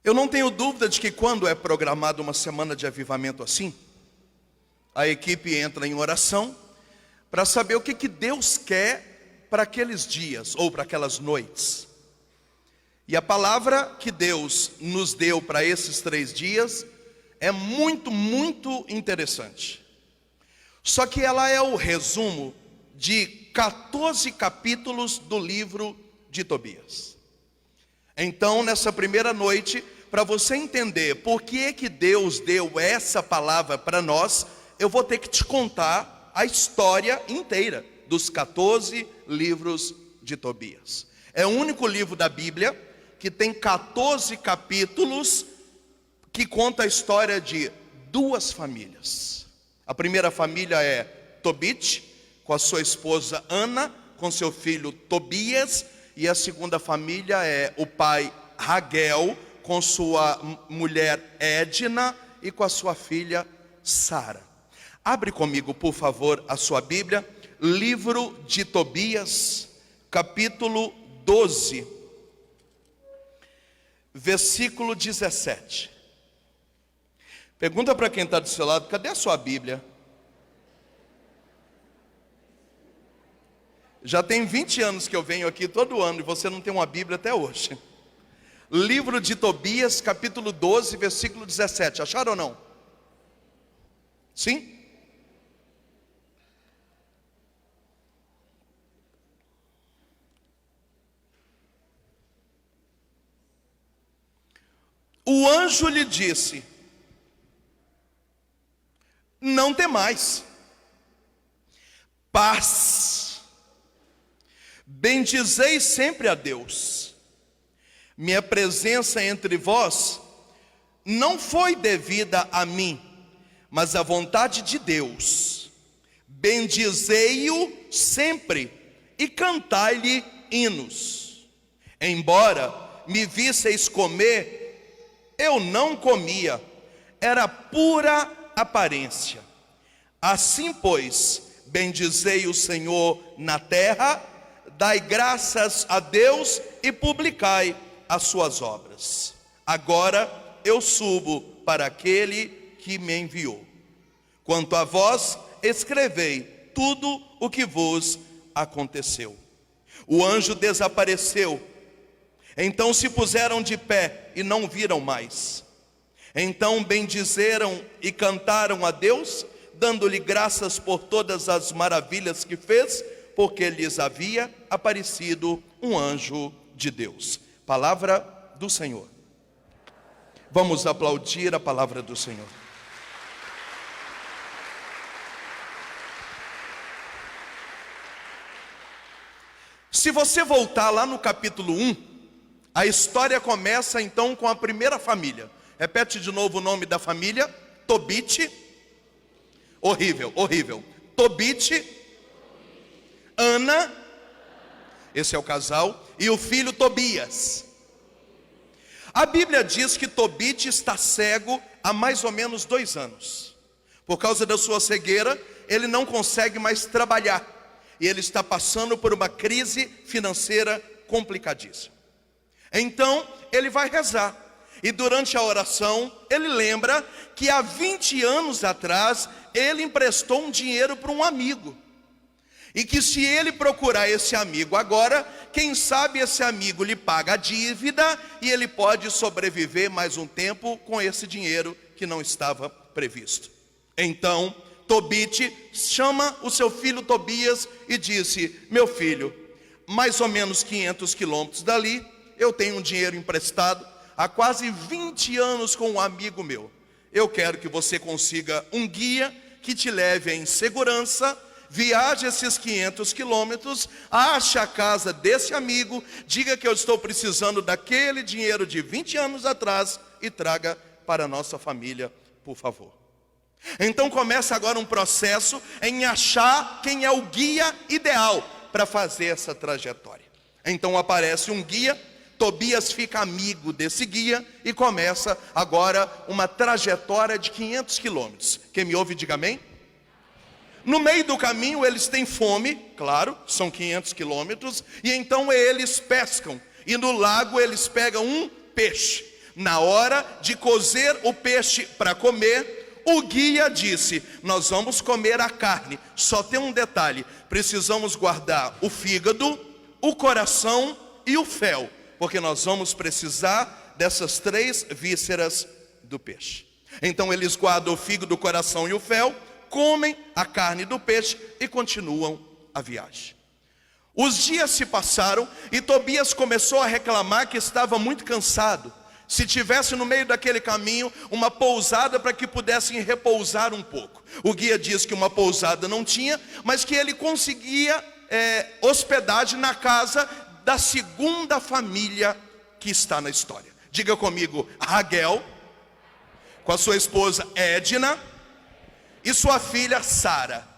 Eu não tenho dúvida de que quando é programada uma semana de avivamento assim, a equipe entra em oração para saber o que Deus quer para aqueles dias ou para aquelas noites. E a palavra que Deus nos deu para esses 3 dias é muito, muito interessante. Só que ela é o resumo de 14 capítulos do livro de Tobias. Então, nessa primeira noite, para você entender por que Deus deu essa palavra para nós, eu vou ter que te contar a história inteira dos 14 livros de Tobias. É o único livro da Bíblia que tem 14 capítulos que conta a história de 2 famílias. A primeira família é Tobit, com a sua esposa Ana, com seu filho Tobias, e a segunda família é o pai Raguel, com sua mulher Edna e com a sua filha Sara. Abre comigo, por favor, a sua Bíblia, livro de Tobias, capítulo 12, versículo 17. Pergunta para quem está do seu lado: cadê a sua Bíblia? Já tem 20 anos que eu venho aqui todo ano e você não tem uma Bíblia até hoje. Livro de Tobias, capítulo 12, versículo 17. Acharam ou não? Sim? O anjo lhe disse: não temais, paz, bendizei sempre a Deus. Minha presença entre vós não foi devida a mim, mas à vontade de Deus. Bendizei-o sempre e cantai-lhe hinos. Embora me visseis comer, eu não comia, era pura aparência. Assim, pois, bendizei o Senhor na terra, dai graças a Deus e publicai as suas obras. Agora eu subo para aquele que me enviou. Quanto a vós, escrevei tudo o que vos aconteceu. O anjo desapareceu. Então se puseram de pé e não viram mais. Então bendizeram e cantaram a Deus, dando-lhe graças por todas as maravilhas que fez, porque lhes havia aparecido um anjo de Deus. Palavra do Senhor. Vamos aplaudir a palavra do Senhor. Se você voltar lá no capítulo 1, a história começa então com a primeira família. Repete de novo o nome da família: Tobit. Horrível, horrível. Tobit, Ana, esse é o casal, e o filho Tobias. A Bíblia diz que Tobit está cego há mais ou menos 2 anos. Por causa da sua cegueira, ele não consegue mais trabalhar. E ele está passando por uma crise financeira complicadíssima. Então, ele vai rezar. E durante a oração, ele lembra que há 20 anos atrás, ele emprestou um dinheiro para um amigo. E que se ele procurar esse amigo agora, quem sabe esse amigo lhe paga a dívida e ele pode sobreviver mais um tempo com esse dinheiro que não estava previsto. Então, Tobit chama o seu filho Tobias e disse: meu filho, mais ou menos 500 quilômetros dali, eu tenho um dinheiro emprestado há quase 20 anos com um amigo meu. Eu quero que você consiga um guia que te leve em segurança, viaje esses 500 quilômetros, ache a casa desse amigo, diga que eu estou precisando daquele dinheiro de 20 anos atrás e traga para a nossa família, por favor. Então começa agora um processo em achar quem é o guia ideal para fazer essa trajetória. Então aparece um guia, Tobias fica amigo desse guia e começa agora uma trajetória de 500 quilômetros. Quem me ouve, diga amém. No meio do caminho eles têm fome, claro, são 500 quilômetros, e então eles pescam. E no lago eles pegam um peixe. Na hora de cozer o peixe para comer, o guia disse: nós vamos comer a carne. Só tem um detalhe: precisamos guardar o fígado, o coração e o fel, porque nós vamos precisar dessas 3 vísceras do peixe. Então eles guardam o fígado, o coração e o fel, comem a carne do peixe e continuam a viagem. Os dias se passaram e Tobias começou a reclamar que estava muito cansado. Se tivesse no meio daquele caminho uma pousada para que pudessem repousar um pouco. O guia diz que uma pousada não tinha, mas que ele conseguia hospedagem na casa da segunda família que está na história. Diga comigo: Raguel, com a sua esposa Edna e sua filha Sara.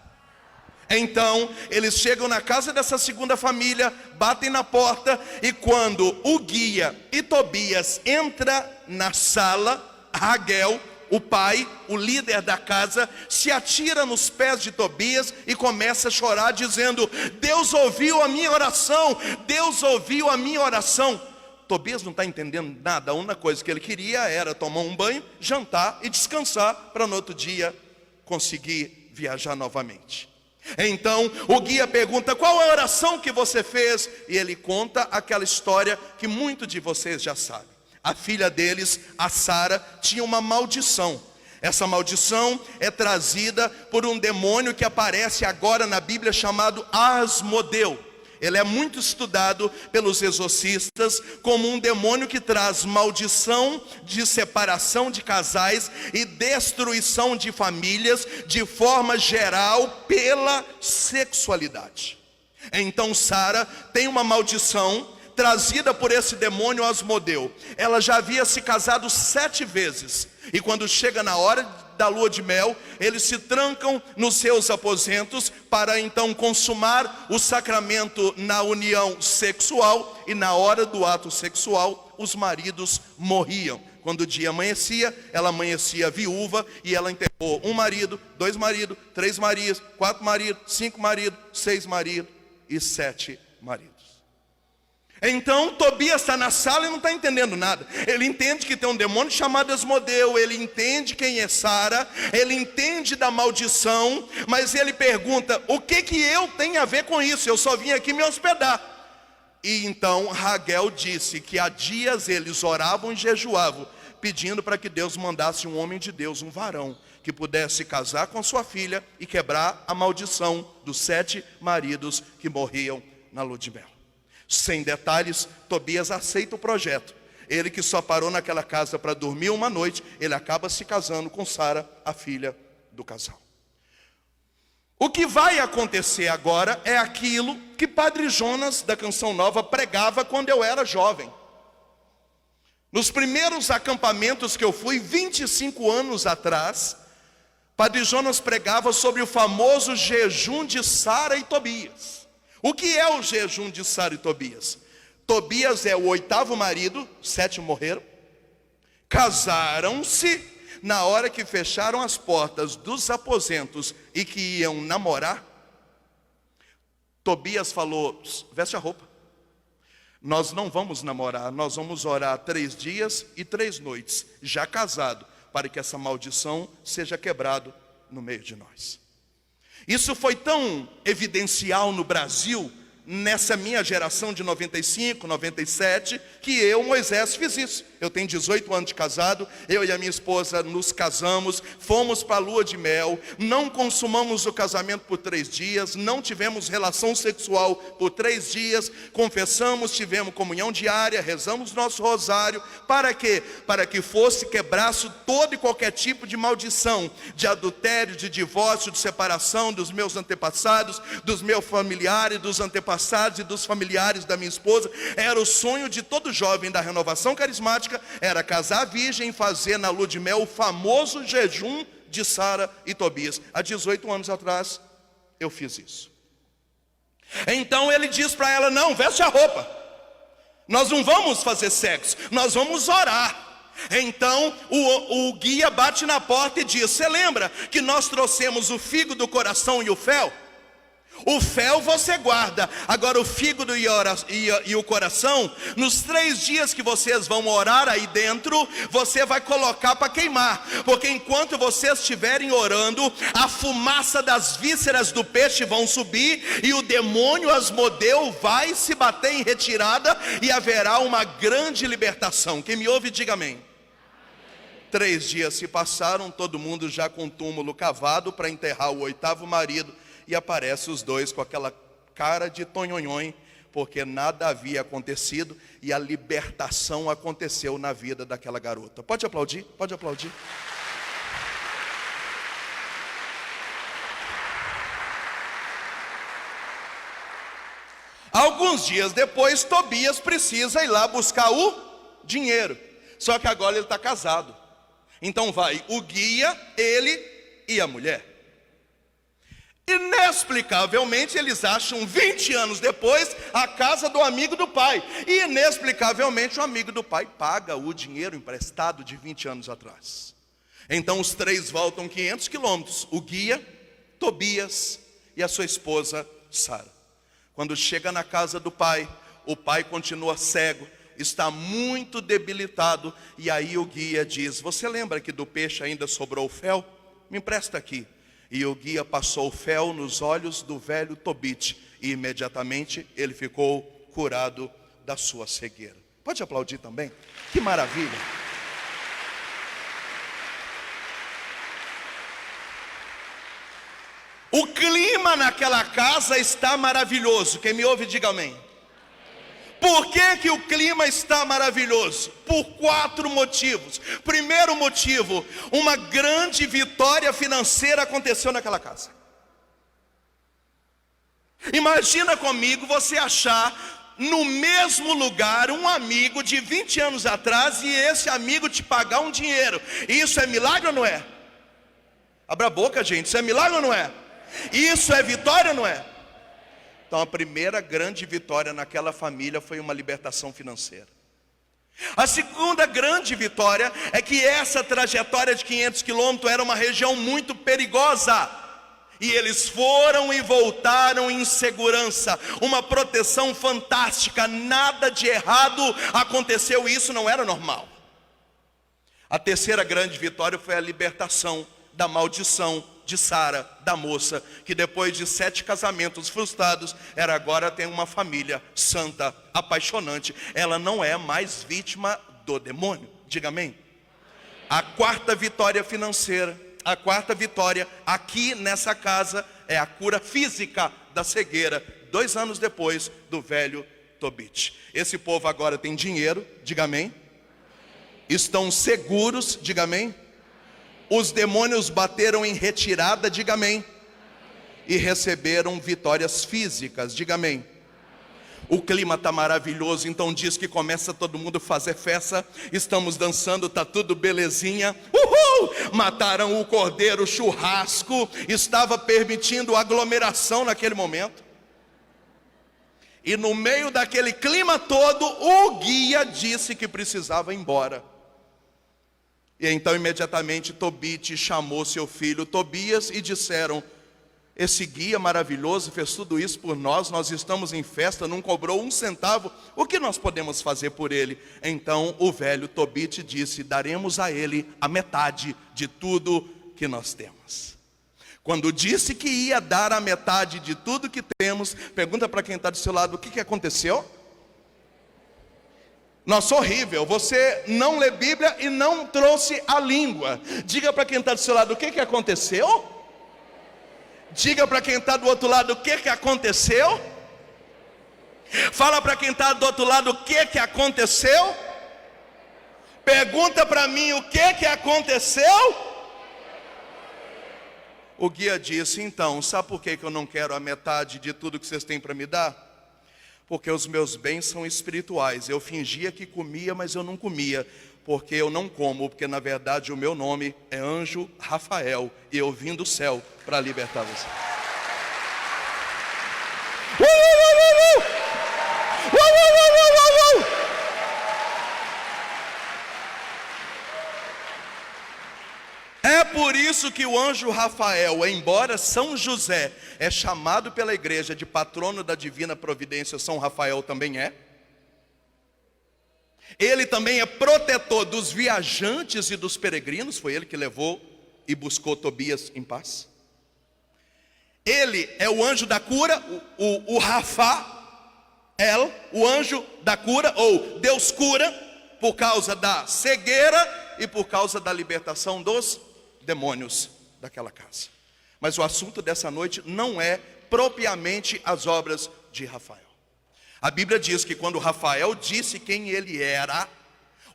Então eles chegam na casa dessa segunda família, batem na porta, e quando o guia e Tobias entra na sala, Raguel, o pai, o líder da casa, se atira nos pés de Tobias e começa a chorar, dizendo: Deus ouviu a minha oração, Deus ouviu a minha oração. Tobias não está entendendo nada. A única coisa que ele queria era tomar um banho, jantar e descansar, para no outro dia conseguir viajar novamente. Então o guia pergunta: qual a oração que você fez? E ele conta aquela história que muitos de vocês já sabem. A filha deles, a Sara, tinha uma maldição. Essa maldição é trazida por um demônio que aparece agora na Bíblia, chamado Asmodeu. Ele é muito estudado pelos exorcistas como um demônio que traz maldição de separação de casais e destruição de famílias de forma geral pela sexualidade. Então Sara tem uma maldição trazida por esse demônio Asmodeu. Ela já havia se casado 7 vezes. E quando chega na hora da lua de mel, eles se trancam nos seus aposentos para então consumar o sacramento na união sexual. E na hora do ato sexual, os maridos morriam. Quando o dia amanhecia, ela amanhecia viúva e ela enterrou 1 marido, 2 maridos, 3 maridos, 4 maridos, 5 maridos, 6 maridos e 7 maridos. Então Tobias está na sala e não está entendendo nada. Ele entende que tem um demônio chamado Asmodeu, ele entende quem é Sara, ele entende da maldição, mas ele pergunta: o que eu tenho a ver com isso? Eu só vim aqui me hospedar. E então Raguel disse que há dias eles oravam e jejuavam, pedindo para que Deus mandasse um homem de Deus, um varão, que pudesse casar com sua filha e quebrar a maldição dos 7 maridos que morriam na lua de mel. Sem detalhes, Tobias aceita o projeto. Ele que só parou naquela casa para dormir uma noite, ele acaba se casando com Sara, a filha do casal. O que vai acontecer agora é aquilo que Padre Jonas da Canção Nova pregava quando eu era jovem. Nos primeiros acampamentos que eu fui, 25 anos atrás, Padre Jonas pregava sobre o famoso jejum de Sara e Tobias. O que é o jejum de Sara e Tobias? Tobias é o 8º marido, 7 morreram. Casaram-se. Na hora que fecharam as portas dos aposentos e que iam namorar, Tobias falou: veste a roupa. Nós não vamos namorar, nós vamos orar 3 dias e 3 noites, já casado, para que essa maldição seja quebrada no meio de nós. Isso foi tão evidencial no Brasil, nessa minha geração de 95, 97, que eu, Moisés, fiz isso. Eu tenho 18 anos de casado, eu e a minha esposa nos casamos, fomos para a lua de mel, não consumamos o casamento por 3 dias, não tivemos relação sexual por 3 dias, confessamos, tivemos comunhão diária, rezamos nosso rosário. Para quê? Para que fosse quebraço todo e qualquer tipo de maldição, de adultério, de divórcio, de separação dos meus antepassados, dos meus familiares, dos antepassados e dos familiares da minha esposa. Era o sonho de todo jovem da Renovação Carismática, era casar virgem e fazer na lua de mel o famoso jejum de Sara e Tobias. Há 18 anos atrás eu fiz isso. Então ele diz para ela: não, veste a roupa, nós não vamos fazer sexo, nós vamos orar. Então o guia bate na porta e diz: você lembra que nós trouxemos o fígado, o coração e o fel? O fel você guarda, agora o fígado e o coração, nos 3 dias que vocês vão orar aí dentro, você vai colocar para queimar, porque enquanto vocês estiverem orando, a fumaça das vísceras do peixe vão subir, e o demônio Asmodeu vai se bater em retirada, e haverá uma grande libertação. Quem me ouve, diga amém. 3 dias se passaram, todo mundo já com o túmulo cavado para enterrar o 8º marido, e aparecem os dois com aquela cara de tonhonhon, porque nada havia acontecido e a libertação aconteceu na vida daquela garota. Pode aplaudir? Pode aplaudir. Alguns dias depois, Tobias precisa ir lá buscar o dinheiro. Só que agora ele está casado. Então vai o guia, ele e a mulher. Inexplicavelmente eles acham 20 anos depois a casa do amigo do pai. E inexplicavelmente o amigo do pai paga o dinheiro emprestado de 20 anos atrás. Então os 3 voltam 500 quilômetros. O guia, Tobias e a sua esposa Sara. Quando chega na casa do pai, o pai continua cego, está muito debilitado. E aí o guia diz: você lembra que do peixe ainda sobrou o fel? Me empresta aqui. E o guia passou o fel nos olhos do velho Tobit, e imediatamente ele ficou curado da sua cegueira. Pode aplaudir também? Que maravilha! O clima naquela casa está maravilhoso. Quem me ouve, diga amém. Por que o clima está maravilhoso? Por 4 motivos. Primeiro motivo, uma grande vitória financeira aconteceu naquela casa. Imagina comigo você achar no mesmo lugar um amigo de 20 anos atrás e esse amigo te pagar um dinheiro. Isso é milagre ou não é? Abra a boca, gente. Isso é milagre ou não é? Isso é vitória ou não é? Então a primeira grande vitória naquela família foi uma libertação financeira. A segunda grande vitória é que essa trajetória de 500 quilômetros era uma região muito perigosa. E eles foram e voltaram em segurança, uma proteção fantástica, nada de errado aconteceu, e isso não era normal. A terceira grande vitória foi a libertação da maldição de Sara, da moça, que depois de 7 casamentos frustrados, ela agora tem uma família santa, apaixonante. Ela não é mais vítima do demônio, diga amém. A quarta vitória financeira, a quarta vitória aqui nessa casa é a cura física da cegueira, 2 anos depois do velho Tobit. Esse povo agora tem dinheiro, diga amém. Estão seguros, diga amém. Os demônios bateram em retirada, diga amém. E receberam vitórias físicas, diga amém. O clima está maravilhoso, então diz que começa todo mundo a fazer festa. Estamos dançando, está tudo belezinha. Uhul! Mataram o cordeiro, churrasco. Estava permitindo aglomeração naquele momento. E no meio daquele clima todo, o guia disse que precisava ir embora. E então imediatamente Tobit chamou seu filho Tobias e disseram: esse guia maravilhoso fez tudo isso por nós, nós estamos em festa, não cobrou 1 centavo, o que nós podemos fazer por ele? Então o velho Tobit disse: daremos a ele a metade de tudo que nós temos. Quando disse que ia dar a metade de tudo que temos, pergunta para quem está do seu lado: o que aconteceu? Nossa, horrível, você não lê Bíblia e não trouxe a língua. Diga para quem está do seu lado: o que aconteceu? Diga para quem está do outro lado: o que aconteceu? Fala para quem está do outro lado: o que aconteceu? Pergunta para mim: o que aconteceu? O guia disse: então, sabe por que eu não quero a metade de tudo que vocês têm para me dar? Porque os meus bens são espirituais. Eu fingia que comia, mas eu não comia. Porque eu não como, porque na verdade o meu nome é Anjo Rafael. E eu vim do céu para libertar você. É por isso que o anjo Rafael, embora São José é chamado pela igreja de patrono da divina providência, São Rafael também é. Ele também é protetor dos viajantes e dos peregrinos, foi ele que levou e buscou Tobias em paz. Ele é o anjo da cura, o Rafael, o anjo da cura, ou Deus cura, por causa da cegueira e por causa da libertação dos demônios daquela casa. Mas o assunto dessa noite não é propriamente as obras de Rafael. A Bíblia diz que quando Rafael disse quem ele era,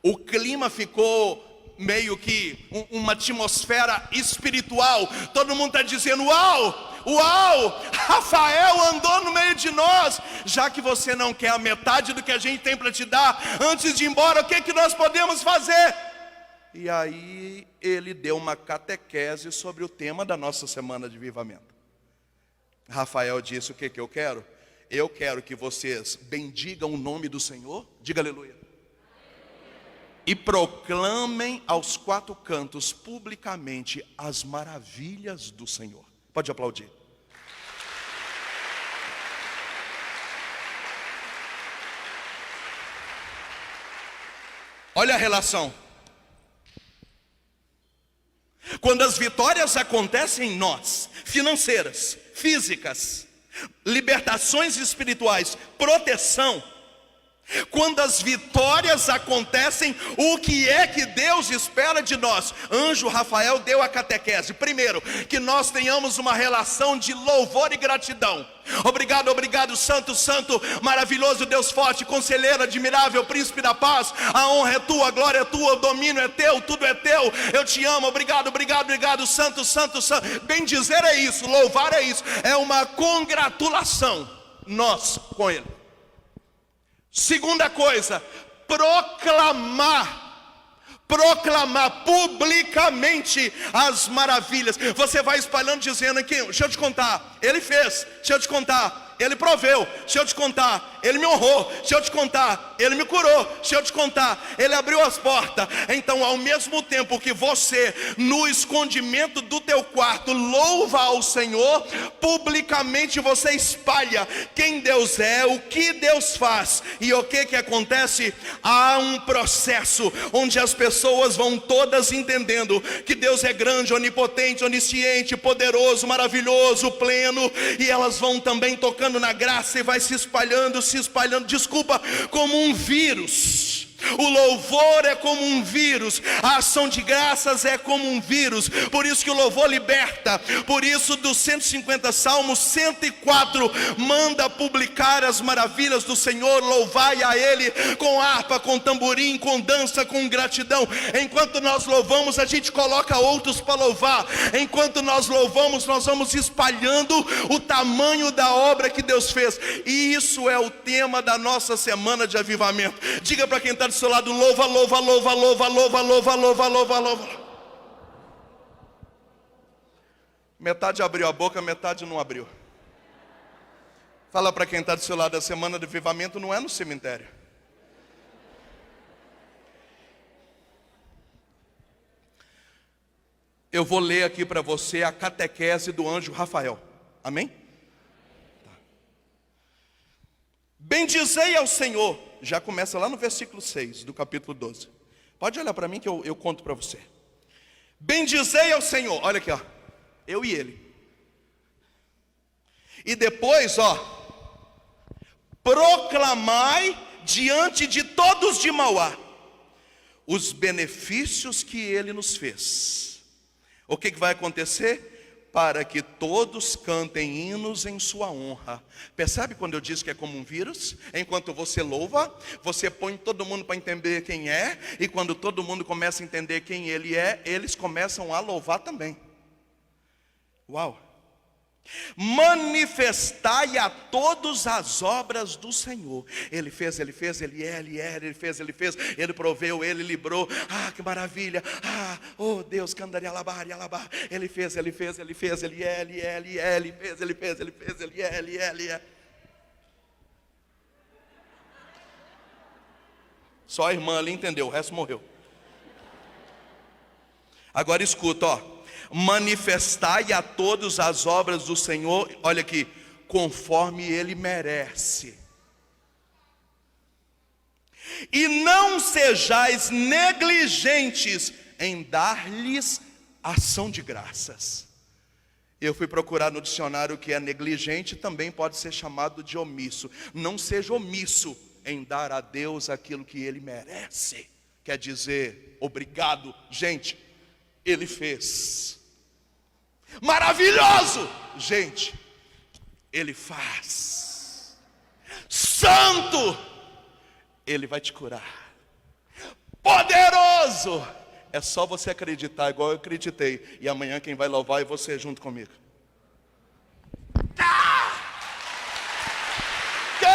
o clima ficou meio que uma atmosfera espiritual. Todo mundo está dizendo: uau, uau, Rafael andou no meio de nós. Já que você não quer a metade do que a gente tem para te dar, antes de ir embora, o que nós podemos fazer? E aí ele deu uma catequese sobre o tema da nossa semana de avivamento. Rafael disse: o que eu quero? Eu quero que vocês bendigam o nome do Senhor, diga aleluia, e proclamem aos quatro cantos publicamente as maravilhas do Senhor. Pode aplaudir. Olha a relação. Quando as vitórias acontecem em nós, financeiras, físicas, libertações espirituais, proteção, quando as vitórias acontecem, o que é que Deus espera de nós? Anjo Rafael deu a catequese. Primeiro, que nós tenhamos uma relação de louvor e gratidão. Obrigado, obrigado, santo, santo, maravilhoso Deus forte, conselheiro admirável, príncipe da paz. A honra é tua, a glória é tua, o domínio é teu, tudo é teu. Eu te amo, obrigado, obrigado, obrigado, santo, santo, santo. Bem dizer é isso, louvar é isso, é uma congratulação nós com Ele. Segunda coisa, proclamar publicamente as maravilhas. Você vai espalhando dizendo aqui: deixa eu te contar, Ele fez, deixa eu te contar, Ele proveu, deixa eu te contar, Ele me honrou, deixa eu te contar, Ele me curou, deixa eu te contar, Ele abriu as portas. Então, ao mesmo tempo que você, no escondimento do teu quarto, louva ao Senhor, publicamente você espalha quem Deus é, o que Deus faz. E o que acontece? Há um processo onde as pessoas vão todas entendendo que Deus é grande, onipotente, onisciente, poderoso, maravilhoso, pleno, e elas vão também tocando na graça e vai se espalhando, desculpa, como um vírus. O louvor é como um vírus, a ação de graças é como um vírus. Por isso que o louvor liberta. Por isso, dos 150 salmos, 104 manda publicar as maravilhas do Senhor. Louvai a Ele com harpa, com tamborim, com dança, com gratidão. Enquanto nós louvamos, a gente coloca outros para louvar. Enquanto nós louvamos, nós vamos espalhando o tamanho da obra que Deus fez. E isso é o tema da nossa semana de avivamento. Diga para quem está do seu lado: louva, louva, louva, louva, louva, louva, louva, louva, louva. Metade abriu a boca, metade não abriu. Fala para quem está do seu lado: a semana de avivamento não é no cemitério. Eu vou ler aqui para você a catequese do anjo Rafael. Amém? Tá. Bendizei ao Senhor. Já começa lá no versículo 6 do capítulo 12. Pode olhar para mim que eu conto para você. Bendizei ao Senhor. Olha aqui, ó. Eu e ele. E depois, ó, proclamai diante de todos de Mauá os benefícios que ele nos fez. O que vai acontecer? Para que todos cantem hinos em sua honra. Percebe quando eu disse que é como um vírus? Enquanto você louva, você põe todo mundo para entender quem é. E quando todo mundo começa a entender quem ele é, eles começam a louvar também. Uau! Manifestai a todos as obras do Senhor. Ele fez, ele fez, ele é, ele fez, ele proveu, ele livrou. Ah, que maravilha! Ah, oh Deus, candaria alabar, alabar. Ele fez, ele fez, ele fez, ele é, ele fez, ele fez, ele é. Só a irmã ali entendeu, o resto morreu. Agora escuta, ó. manifestai a todos as obras do Senhor, olha aqui, conforme Ele merece. E não sejais negligentes em dar-lhes ação de graças. Eu fui procurar no dicionário o que é negligente, também pode ser chamado de omisso. Não seja omisso em dar a Deus aquilo que Ele merece. Quer dizer, obrigado, gente, Ele fez. Maravilhoso, gente, Ele faz. Santo, Ele vai te curar. Poderoso, é só você acreditar, igual eu acreditei. E amanhã quem vai louvar é você junto comigo. Ok.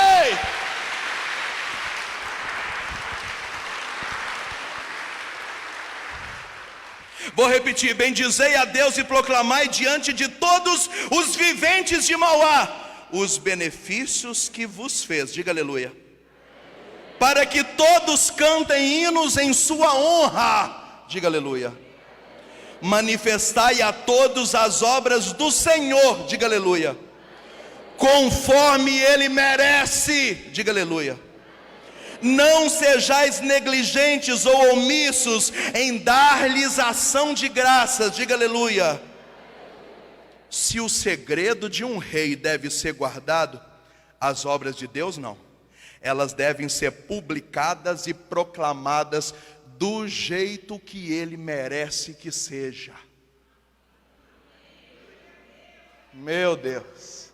Vou repetir: bendizei a Deus e proclamai diante de todos os viventes de Mauá os benefícios que vos fez. Diga aleluia. Para que todos cantem hinos em sua honra. Diga aleluia. Manifestai a todos as obras do Senhor. Diga aleluia. Conforme Ele merece. Diga aleluia. Não sejais negligentes ou omissos em dar-lhes ação de graças. Diga aleluia. Se o segredo de um rei deve ser guardado, as obras de Deus não. Elas devem ser publicadas e proclamadas do jeito que Ele merece que seja. Meu Deus.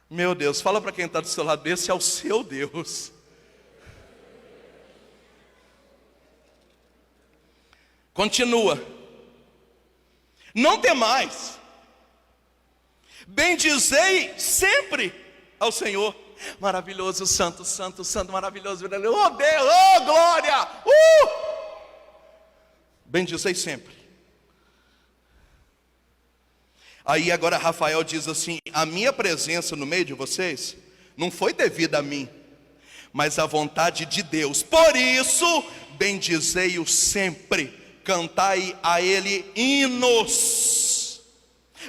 Meu Deus, fala para quem está do seu lado: esse é o seu Deus. Continua. Não temais. Bendizei sempre ao Senhor. Maravilhoso, santo, santo, santo, maravilhoso. Oh Deus, oh glória. Bendizei sempre. Aí agora Rafael diz assim: a minha presença no meio de vocês não foi devida a mim, mas à vontade de Deus. Por isso, bendizei-o sempre, cantai a Ele hinos.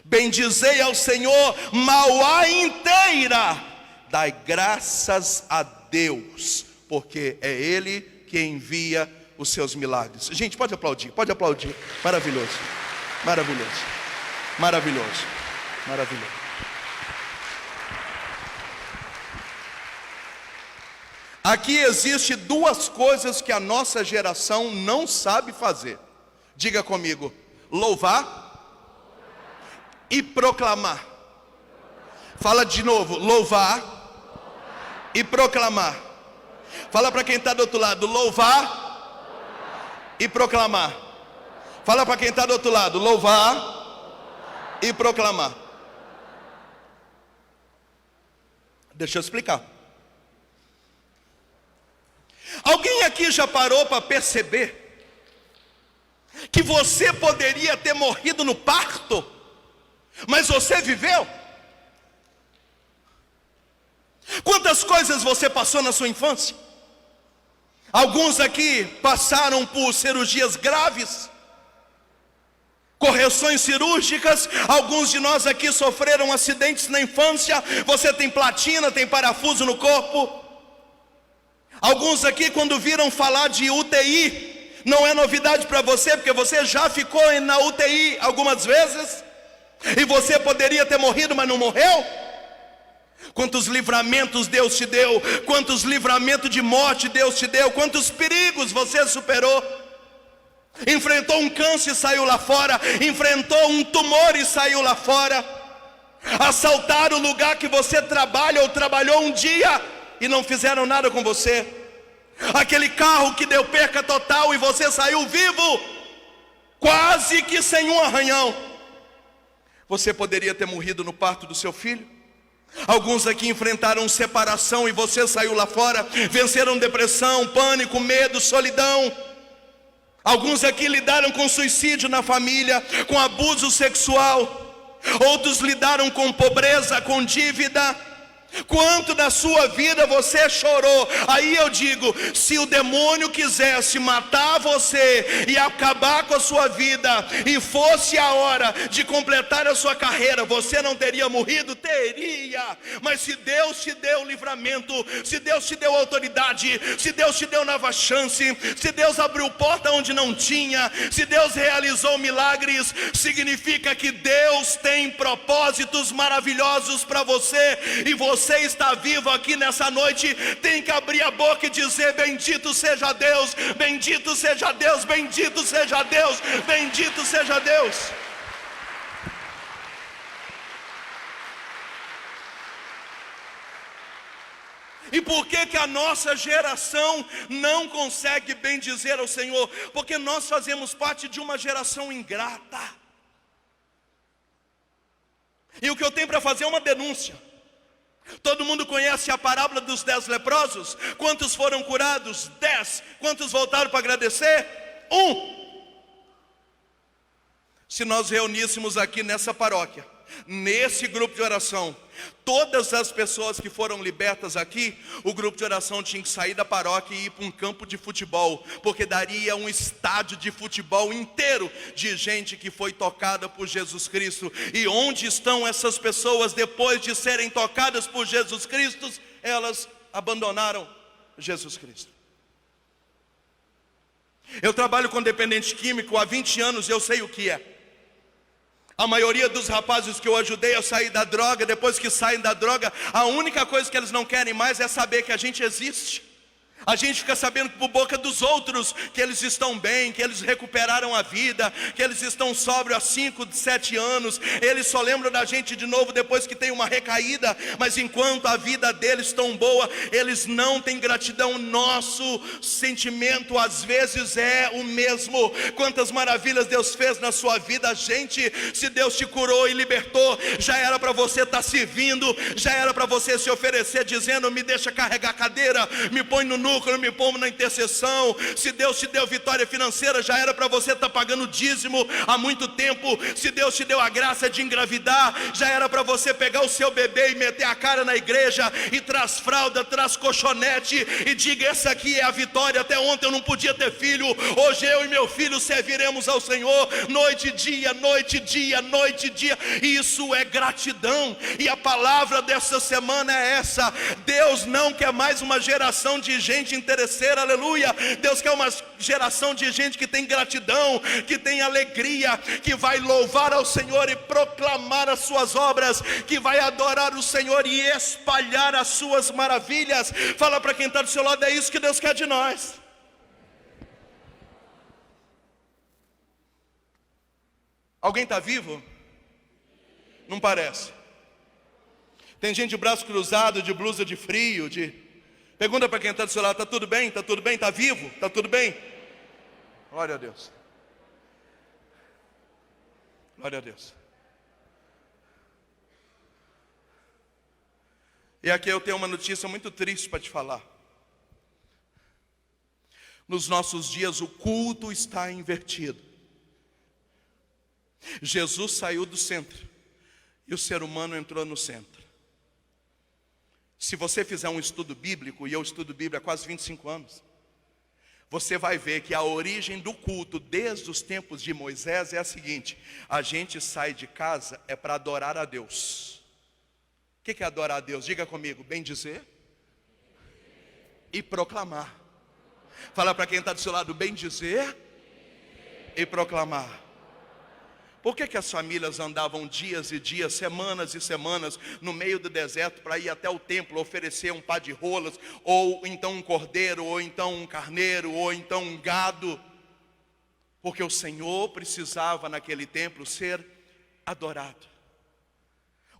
Bendizei ao Senhor Mauá inteira. Dai graças a Deus, porque é Ele que envia os seus milagres. Gente, pode aplaudir, pode aplaudir. Maravilhoso, maravilhoso, maravilhoso, maravilhoso. Aqui existe duas coisas que a nossa geração não sabe fazer. Diga comigo: louvar e proclamar. Fala de novo: louvar e proclamar. Fala para quem está do outro lado: louvar e proclamar. Fala para quem está do outro lado: louvar e proclamar. Deixa eu explicar. Alguém aqui já parou para perceber que você poderia ter morrido no parto, mas você viveu? Quantas coisas você passou na sua infância? Alguns aqui passaram por cirurgias graves, correções cirúrgicas. Alguns de nós aqui sofreram acidentes na infância. Você tem platina, tem parafuso no corpo. Alguns aqui, quando viram falar de UTI, não é novidade para você, porque você já ficou na UTI algumas vezes, e você poderia ter morrido, mas não morreu. Quantos livramentos Deus te deu, quantos livramentos de morte Deus te deu, quantos perigos você superou. Enfrentou um câncer e saiu lá fora, enfrentou um tumor e saiu lá fora. Assaltaram o lugar que você trabalha ou trabalhou um dia e não fizeram nada com você. Aquele carro que deu perca total e você saiu vivo, quase que sem um arranhão. Você poderia ter morrido no parto do seu filho. Alguns aqui enfrentaram separação e você saiu lá fora. Venceram depressão, pânico, medo, solidão. Alguns aqui lidaram com suicídio na família, com abuso sexual. Outros lidaram com pobreza, com dívida. Quanto na sua vida você chorou? Aí eu digo, se o demônio quisesse matar você e acabar com a sua vida, e fosse a hora de completar a sua carreira, você não teria morrido? Teria. Mas se Deus te deu livramento, se Deus te deu autoridade, se Deus te deu nova chance, se Deus abriu porta onde não tinha, se Deus realizou milagres, significa que Deus tem propósitos maravilhosos para você, e você está vivo aqui nessa noite. Tem que abrir a boca e dizer: bendito seja Deus, bendito seja Deus, bendito seja Deus, bendito seja Deus. E por que a nossa geração não consegue bendizer ao Senhor? Porque nós fazemos parte de uma geração ingrata. E o que eu tenho para fazer é uma denúncia. Todo mundo conhece a parábola dos 10 leprosos? Quantos foram curados? 10. Quantos voltaram para agradecer? 1. Se nós reuníssemos aqui nessa paróquia, nesse grupo de oração, todas as pessoas que foram libertas aqui, o grupo de oração tinha que sair da paróquia e ir para um campo de futebol, porque daria um estádio de futebol inteiro de gente que foi tocada por Jesus Cristo. E onde estão essas pessoas depois de serem tocadas por Jesus Cristo? Elas abandonaram Jesus Cristo. Eu trabalho com dependente químico há 20 anos, eu sei o que é. A maioria dos rapazes que eu ajudei a sair da droga, depois que saem da droga, a única coisa que eles não querem mais é saber que a gente existe. A gente fica sabendo por boca dos outros que eles estão bem, que eles recuperaram a vida, que eles estão sóbrios há 5, 7 anos. Eles só lembram da gente de novo depois que tem uma recaída. Mas enquanto a vida deles tão boa, eles não têm gratidão. Nosso sentimento às vezes é o mesmo. Quantas maravilhas Deus fez na sua vida, gente. Se Deus te curou e libertou, já era para você estar servindo, já era para você se oferecer dizendo: me deixa carregar a cadeira, me põe no núcleo, me põe na intercessão. Se Deus te deu vitória financeira, já era para você estar pagando dízimo há muito tempo. Se Deus te deu a graça de engravidar, já era para você pegar o seu bebê e meter a cara na igreja e traz fralda, traz colchonete e diga: essa aqui é a vitória. Até ontem eu não podia ter filho, hoje eu e meu filho serviremos ao Senhor noite e dia, noite e dia, noite e dia. Isso é gratidão. E a palavra dessa semana é essa: Deus não quer mais uma geração de gente interesseira, aleluia. Deus quer uma geração de gente que tem gratidão, que tem alegria, que vai louvar ao Senhor e proclamar as suas obras, que vai adorar o Senhor e espalhar as suas maravilhas. Fala para quem está do seu lado: é isso que Deus quer de nós. Alguém está vivo? Não parece. Tem gente de braço cruzado, de blusa de frio, Pergunta para quem está do seu lado: está tudo bem? Está tudo bem? Está vivo? Está tudo bem? Glória a Deus. Glória a Deus. E aqui eu tenho uma notícia muito triste para te falar. Nos nossos dias o culto está invertido. Jesus saiu do centro e o ser humano entrou no centro. Se você fizer um estudo bíblico, e eu estudo Bíblia há quase 25 anos, você vai ver que a origem do culto desde os tempos de Moisés é a seguinte: a gente sai de casa é para adorar a Deus. O que é adorar a Deus? Diga comigo: bem dizer e proclamar. Fala para quem está do seu lado: bem dizer e proclamar. Por que as famílias andavam dias e dias, semanas e semanas no meio do deserto para ir até o templo oferecer um par de rolas, ou então um cordeiro, ou então um carneiro, ou então um gado? Porque o Senhor precisava naquele templo ser adorado.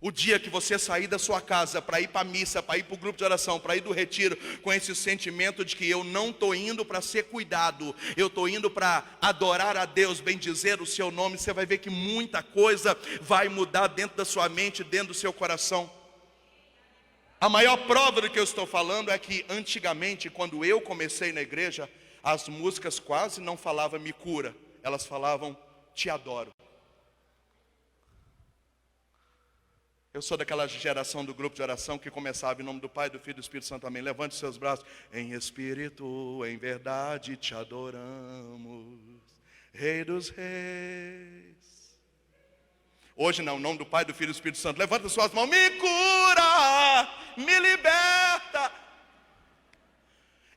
O dia que você sair da sua casa para ir para a missa, para ir para o grupo de oração, para ir do retiro, com esse sentimento de que eu não estou indo para ser cuidado, eu estou indo para adorar a Deus, bendizer o seu nome, você vai ver que muita coisa vai mudar dentro da sua mente, dentro do seu coração. A maior prova do que eu estou falando é que antigamente, quando eu comecei na igreja, as músicas quase não falavam me cura, elas falavam te adoro. Eu sou daquela geração do grupo de oração que começava em nome do Pai, do Filho e do Espírito Santo, amém. Levante seus braços. Em espírito, em verdade te adoramos, Rei dos Reis. Hoje não, em nome do Pai, do Filho e do Espírito Santo. Levanta suas mãos. Me cura, me liberta.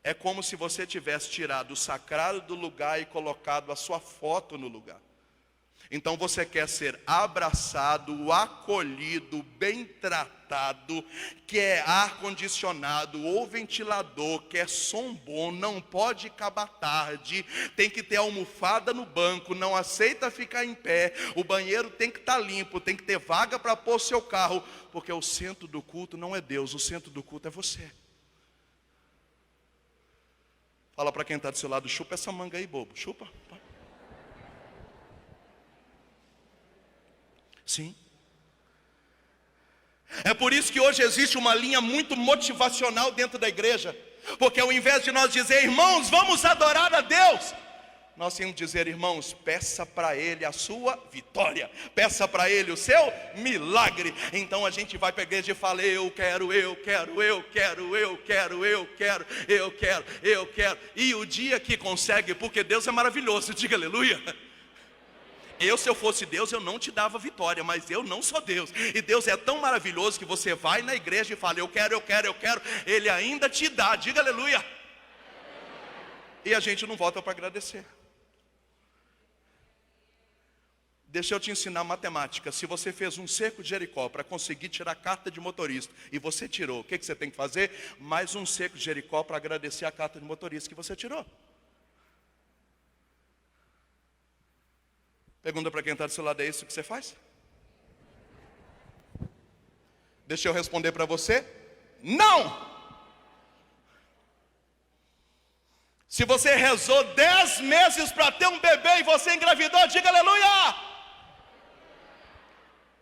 É como se você tivesse tirado o sacrário do lugar e colocado a sua foto no lugar. Então você quer ser abraçado, acolhido, bem tratado, quer ar-condicionado ou ventilador, quer som bom, não pode acabar tarde, tem que ter almofada no banco, não aceita ficar em pé, o banheiro tem que estar limpo, tem que ter vaga para pôr seu carro, porque o centro do culto não é Deus, o centro do culto é você. Fala para quem está do seu lado, chupa essa manga aí, bobo, chupa. Sim. É por isso que hoje existe uma linha muito motivacional dentro da igreja. Porque ao invés de nós dizer, irmãos, vamos adorar a Deus, nós temos que dizer, irmãos, peça para Ele a sua vitória, peça para Ele o seu milagre. Então a gente vai para a igreja e fala, eu quero. E o dia que consegue, porque Deus é maravilhoso, diga aleluia. Se eu fosse Deus, eu não te dava vitória, mas eu não sou Deus. E Deus é tão maravilhoso que você vai na igreja e fala, eu quero. Ele ainda te dá, diga aleluia. E a gente não volta para agradecer. Deixa eu te ensinar matemática. Se você fez um cerco de Jericó para conseguir tirar a carta de motorista e você tirou, o que você tem que fazer? Mais um cerco de Jericó para agradecer a carta de motorista que você tirou. Pergunta para quem está do seu lado, é isso que você faz? Deixa eu responder para você. Não! Se você rezou 10 meses para ter um bebê e você engravidou, diga aleluia!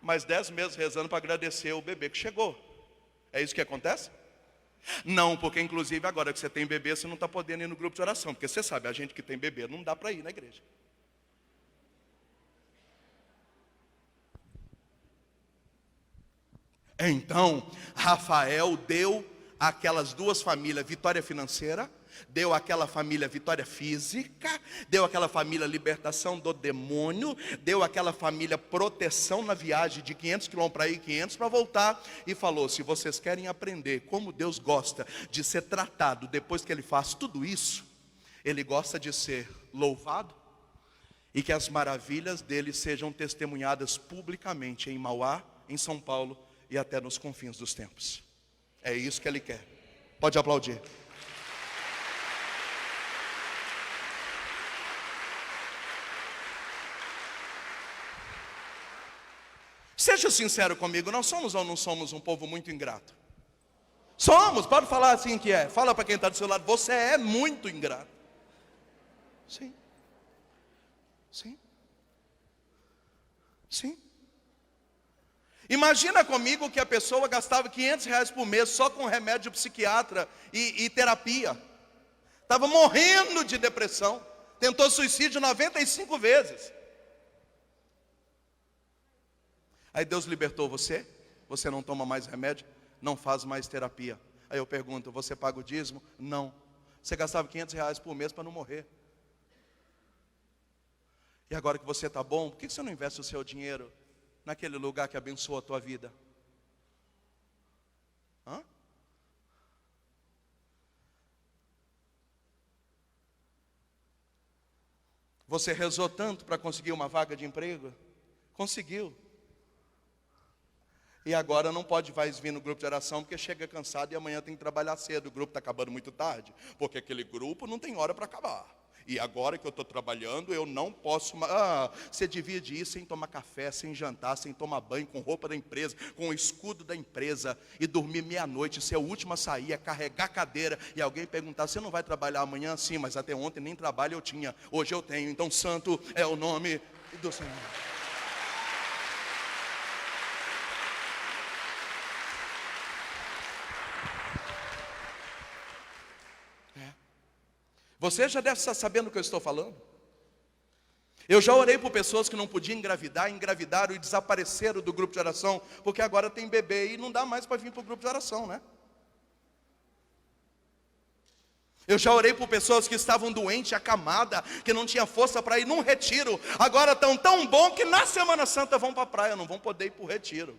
Mas 10 meses rezando para agradecer o bebê que chegou. É isso que acontece? Não, porque inclusive agora que você tem bebê, você não está podendo ir no grupo de oração. Porque você sabe, a gente que tem bebê não dá para ir na igreja. Então, Rafael deu àquelas duas famílias vitória financeira, deu àquela família vitória física, deu àquela família libertação do demônio, deu àquela família proteção na viagem de 500 quilômetros para ir, 500 para voltar, e falou, se vocês querem aprender como Deus gosta de ser tratado depois que Ele faz tudo isso, Ele gosta de ser louvado, e que as maravilhas dele sejam testemunhadas publicamente em Mauá, em São Paulo, e até nos confins dos tempos. É isso que Ele quer. Pode aplaudir. Seja sincero comigo, nós somos ou não somos um povo muito ingrato? Somos, pode falar assim que é. Fala para quem está do seu lado, você é muito ingrato. Sim. Imagina comigo que a pessoa gastava 500 reais por mês só com remédio psiquiatra e terapia. Estava morrendo de depressão. Tentou suicídio 95 vezes. Aí Deus libertou você. Você não toma mais remédio, não faz mais terapia. Aí eu pergunto, você paga o dízimo? Não. Você gastava 500 reais por mês para não morrer. E agora que você está bom, por que você não investe o seu dinheiro naquele lugar que abençoa a tua vida? Hã? Você rezou tanto para conseguir uma vaga de emprego? Conseguiu. E agora não pode mais vir no grupo de oração porque chega cansado e amanhã tem que trabalhar cedo. O grupo está acabando muito tarde, porque aquele grupo não tem hora para acabar. E agora que eu estou trabalhando, eu não posso mais. Você devia de ir sem tomar café, sem jantar, sem tomar banho, com roupa da empresa, com o escudo da empresa, e dormir meia-noite, ser o último a sair, carregar a cadeira, e alguém perguntar, você não vai trabalhar amanhã? Sim, mas até ontem nem trabalho eu tinha, hoje eu tenho, então santo é o nome do Senhor. Você já deve estar sabendo o que eu estou falando. Eu já orei por pessoas que não podiam engravidar, engravidaram e desapareceram do grupo de oração, porque agora tem bebê e não dá mais para vir para o grupo de oração, né? Eu já orei por pessoas que estavam doentes, acamadas, que não tinha força para ir num retiro, agora estão tão bom que na Semana Santa vão para a praia, não vão poder ir para o retiro.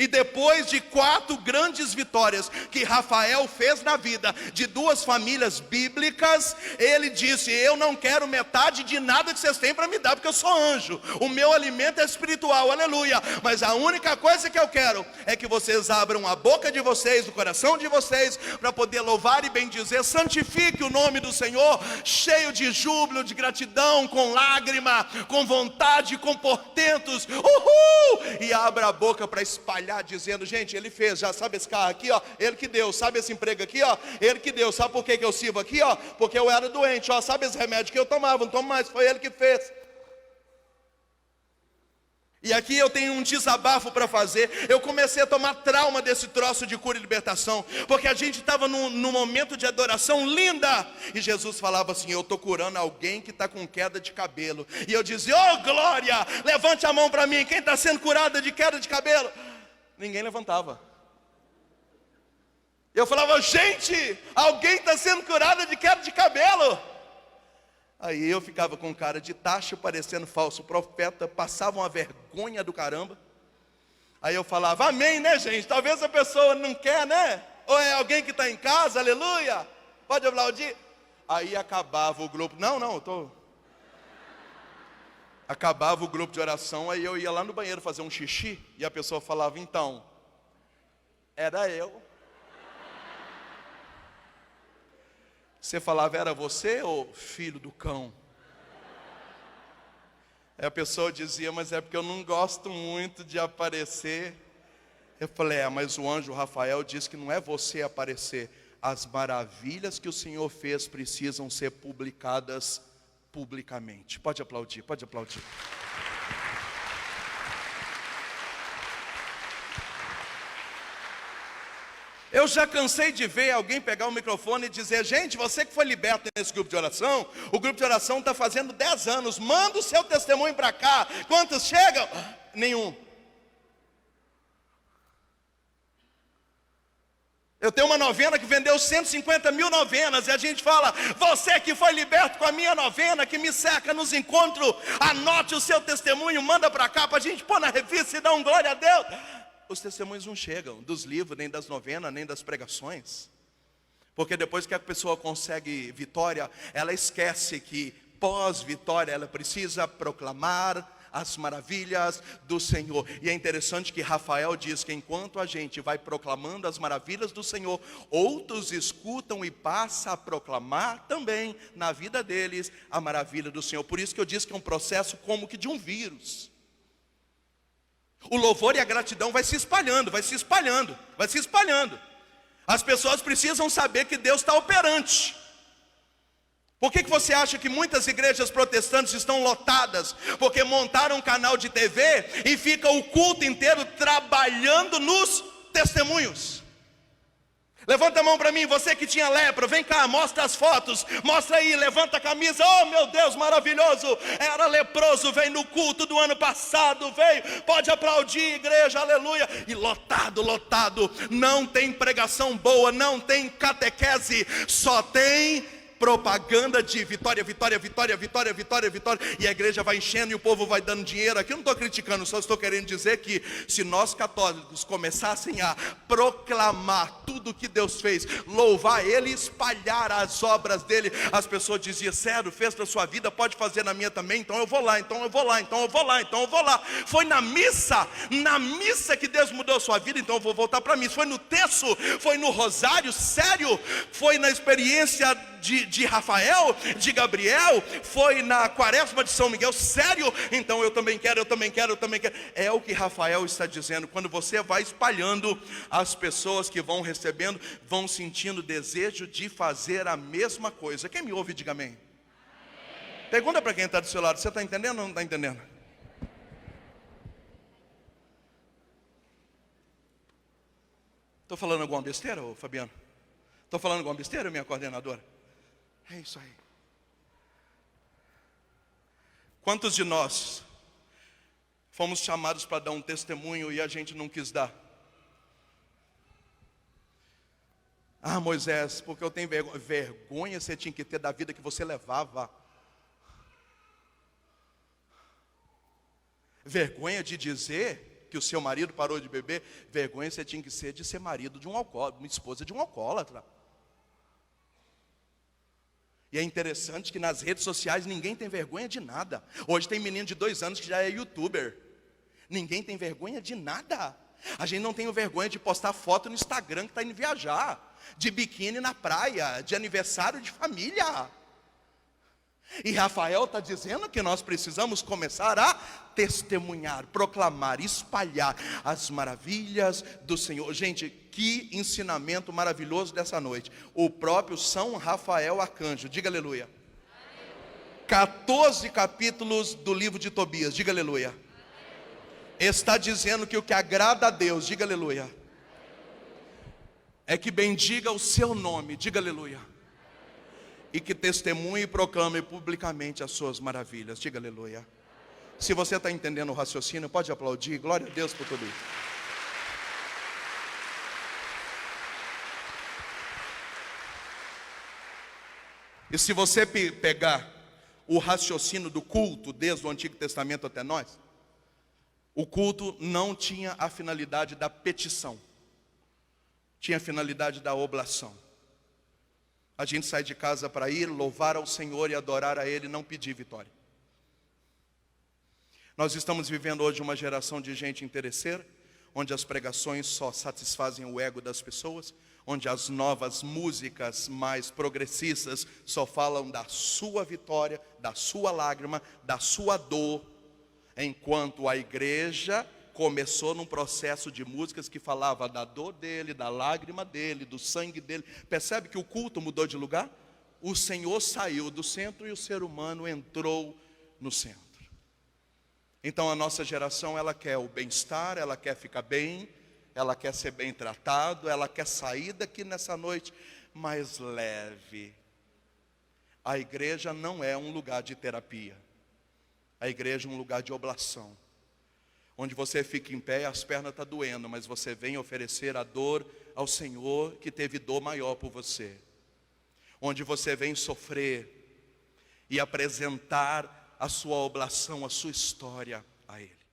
E depois de 4 grandes vitórias que Rafael fez na vida de 2 famílias bíblicas, ele disse: eu não quero metade de nada que vocês têm para me dar, porque eu sou anjo, o meu alimento é espiritual, aleluia. Mas a única coisa que eu quero é que vocês abram a boca de vocês, o coração de vocês, para poder louvar e bendizer. Santifique o nome do Senhor, cheio de júbilo, de gratidão, com lágrima, com vontade, com portentos, uhul! E abra a boca para espalhar, dizendo: gente, ele fez, já sabe esse carro aqui, ó, ele que deu, sabe esse emprego aqui, ó, ele que deu, sabe por que eu sirvo aqui, ó, porque eu era doente, ó, sabe esse remédio que eu tomava, não tomo mais, foi ele que fez. E aqui eu tenho um desabafo para fazer. Eu comecei a tomar trauma desse troço de cura e libertação, porque a gente estava num momento de adoração linda, e Jesus falava assim: eu estou curando alguém que está com queda de cabelo. E eu dizia: oh glória, levante a mão para mim, quem está sendo curado de queda de cabelo? Ninguém levantava. Eu falava: gente, alguém está sendo curado de queda de cabelo? Aí eu ficava com cara de tacho, parecendo falso profeta, passava uma vergonha do caramba. Aí eu falava: amém, né, gente? Talvez a pessoa não quer, né? Ou é alguém que está em casa, aleluia, pode aplaudir. Aí acabava o grupo, acabava o grupo de oração, aí eu ia lá no banheiro fazer um xixi, e a pessoa falava: então, era eu. Você falava: era você, ou filho do cão? Aí a pessoa dizia: mas é porque eu não gosto muito de aparecer. Eu falei: mas o anjo Rafael disse que não é você aparecer, as maravilhas que o Senhor fez precisam ser publicadas publicamente. Pode aplaudir, pode aplaudir. Eu já cansei de ver alguém pegar o microfone e dizer: gente, você que foi liberto nesse grupo de oração, o grupo de oração está fazendo 10 anos, manda o seu testemunho para cá. Quantos chegam? Nenhum. Eu tenho uma novena que vendeu 150 mil novenas, e a gente fala: você que foi liberto com a minha novena, que me cerca nos encontros, anote o seu testemunho, manda para cá, para a gente pôr na revista e dar um glória a Deus. Os testemunhos não chegam dos livros, nem das novenas, nem das pregações. Porque depois que a pessoa consegue vitória, ela esquece que pós-vitória ela precisa proclamar as maravilhas do Senhor. E é interessante que Rafael diz que enquanto a gente vai proclamando as maravilhas do Senhor, outros escutam e passam a proclamar também na vida deles a maravilha do Senhor. Por isso que eu disse que é um processo como que de um vírus. O louvor e a gratidão vai se espalhando, vai se espalhando, vai se espalhando. As pessoas precisam saber que Deus está operante. Por que você acha que muitas igrejas protestantes estão lotadas? Porque montaram um canal de TV e fica o culto inteiro trabalhando nos testemunhos. Levanta a mão para mim, você que tinha lepra, vem cá, mostra as fotos, mostra aí, levanta a camisa. Oh meu Deus, maravilhoso, era leproso, veio no culto do ano passado, veio, pode aplaudir, igreja, aleluia. E lotado, lotado, não tem pregação boa, não tem catequese, só tem propaganda de vitória, vitória, vitória, vitória, vitória, vitória. E a igreja vai enchendo e o povo vai dando dinheiro. Aqui eu não estou criticando, só estou querendo dizer que se nós católicos começassem a proclamar tudo que Deus fez, louvar Ele, espalhar as obras dEle, as pessoas diziam: sério, fez para a sua vida, pode fazer na minha também, então eu vou lá, então eu vou lá, então eu vou lá, então eu vou lá. Foi na missa que Deus mudou a sua vida, então eu vou voltar para a missa. Foi no terço, foi no rosário, sério, foi na experiência de Rafael, de Gabriel, foi na quaresma de São Miguel, sério, então eu também quero, eu também quero, eu também quero. É o que Rafael está dizendo. Quando você vai espalhando, as pessoas que vão recebendo, vão sentindo desejo de fazer a mesma coisa. Quem me ouve, diga amém. Amém. Pergunta para quem está do seu lado: você está entendendo ou não está entendendo? Estou falando alguma besteira, ô Fabiano? Estou falando alguma besteira, minha coordenadora? É isso aí. Quantos de nós fomos chamados para dar um testemunho e a gente não quis dar? Ah, Moisés, porque eu tenho vergonha. Vergonha você tinha que ter da vida que você levava. Vergonha de dizer que o seu marido parou de beber. Vergonha você tinha que ser de ser marido de um alcoólatra, uma esposa de um alcoólatra. E é interessante que nas redes sociais ninguém tem vergonha de nada. Hoje tem menino de 2 anos que já é youtuber. Ninguém tem vergonha de nada. A gente não tem vergonha de postar foto no Instagram que está indo viajar, de biquíni na praia, de aniversário de família. E Rafael está dizendo que nós precisamos começar a testemunhar, proclamar, espalhar as maravilhas do Senhor. Gente, que ensinamento maravilhoso dessa noite. O próprio São Rafael Arcanjo, diga aleluia. 14 capítulos do livro de Tobias, diga aleluia. Está dizendo que o que agrada a Deus, diga aleluia, é que bendiga o seu nome, diga aleluia, e que testemunhe e proclame publicamente as suas maravilhas, diga aleluia. Se você está entendendo o raciocínio, pode aplaudir, glória a Deus por tudo isso. E se você pegar o raciocínio do culto, desde o Antigo Testamento até nós, o culto não tinha a finalidade da petição, tinha a finalidade da oblação. A gente sai de casa para ir louvar ao Senhor e adorar a Ele, não pedir vitória. Nós estamos vivendo hoje uma geração de gente interesseira, onde as pregações só satisfazem o ego das pessoas, onde as novas músicas mais progressistas só falam da sua vitória, da sua lágrima, da sua dor, enquanto a igreja começou num processo de músicas que falava da dor dele, da lágrima dele, do sangue dele. Percebe que o culto mudou de lugar? O Senhor saiu do centro e o ser humano entrou no centro. Então a nossa geração, ela quer o bem-estar, ela quer ficar bem, ela quer ser bem tratado, ela quer sair daqui nessa noite mais leve. A igreja não é um lugar de terapia. A igreja é um lugar de oblação, onde você fica em pé e as pernas estão doendo, mas você vem oferecer a dor ao Senhor que teve dor maior por você. Onde você vem sofrer e apresentar a sua oblação, a sua história a Ele.